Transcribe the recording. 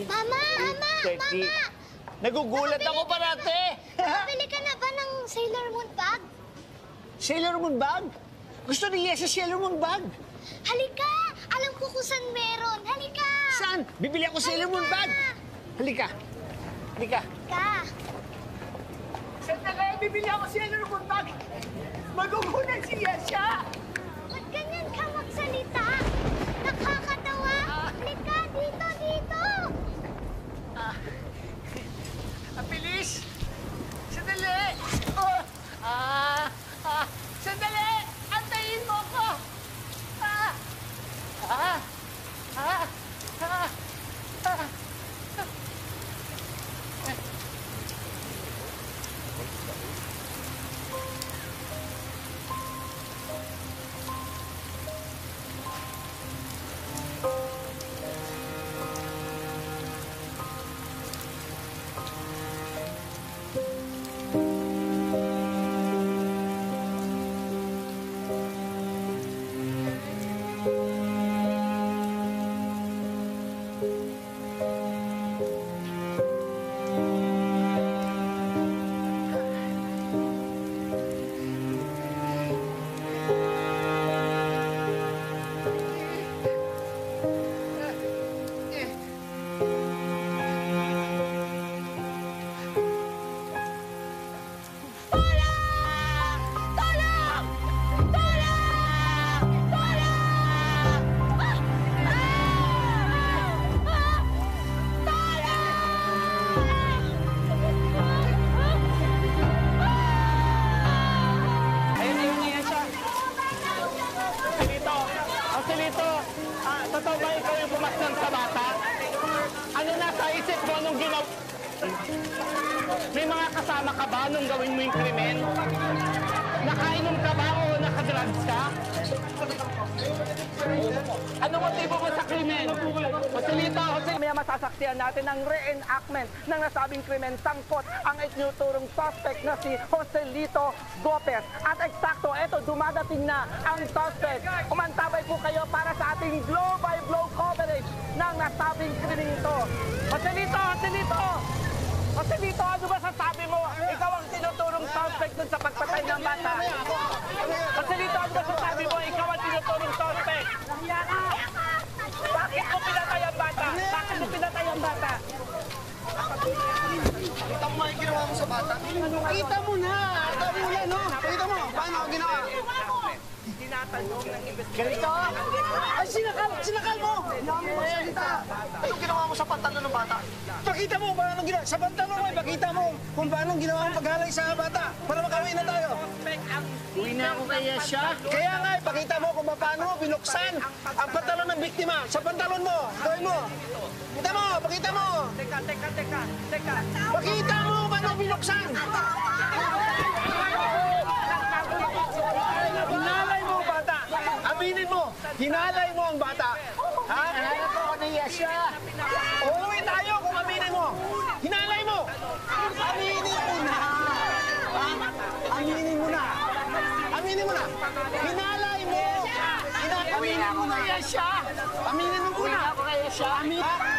Mama! Mama! Nagugulat ako parate! Nakabili ka na ba ng Sailor Moon bag? Sailor Moon bag? Gusto ni Yes sa Sailor Moon bag? Halika! Alam ko kung saan meron. Halika! Saan? Bibili ako Sailor Moon bag! Halika! Halika! Ka! Sandali! Bibili ako Sailor Moon bag! Magugulat si Yesha! Ba't ganyan ka magsalita? Nakakatawa! Halika! Dito! Ang bilis! Sandali! Sandali! Antayin mo ko! Totoo ba ikaw yung pumasdan sa bata? Ano nasa isip mo nung ginaw... May mga kasama ka ba nung gawin mo yung krimen? Nakainom ka ba o nakadrugs ka? Ano motibo mo sa krimen? Joselito, May masasaksihan natin ang reenactment ng nasabing krimen sangkot ang itinuturong suspect na si Joselito Gopez. At eksakto, eto, dumadating na ang suspect. Umantabay po kayo para sa ating blow-by-blow coverage ng nasabing krimen ito. Joselito, ano ba sasabi mo? Ikaw ang tinuturong suspect dun sa pagpatay ng bata. Joselito, ano ba sasabi mo? Ikaw ang tinuturong suspect. Bakit mo pinatay ang bata? Kita mo yung ginawa mo sa bata? Kita mo na! Pakita mo! Paano ang ginawa? Tinatanong ng investigator. ganito! Ay, sinakal mo! Anong ginawa mo sa pantalon ng bata? Pakita mo paano ginawa. Sa pantalon mo, pakita mo kung paano ginawa ang paghalay sa bata para makauwi na tayo. Uwi na ako kay Yesha. Kaya nga, ipakita mo kung paano mo binuksan ang pantalon ng biktima. Sa pantalon mo, gawin mo. Pakita mo! Teka. Pakita mo kung paano binuksan! Hinalay mo ang bata! Aminin mo! Hinalay mo ang bata! Ha? Hanap ako ni Yesha. Uuwi tayo kung aminin mo! Hinalay mo! Aminin mo na! Aminin mo na! Aminin mo na! Hinalay mo! Aminin mo na! Yesha! Aminin mo Uwi na! na ako kay Yesha. Yes!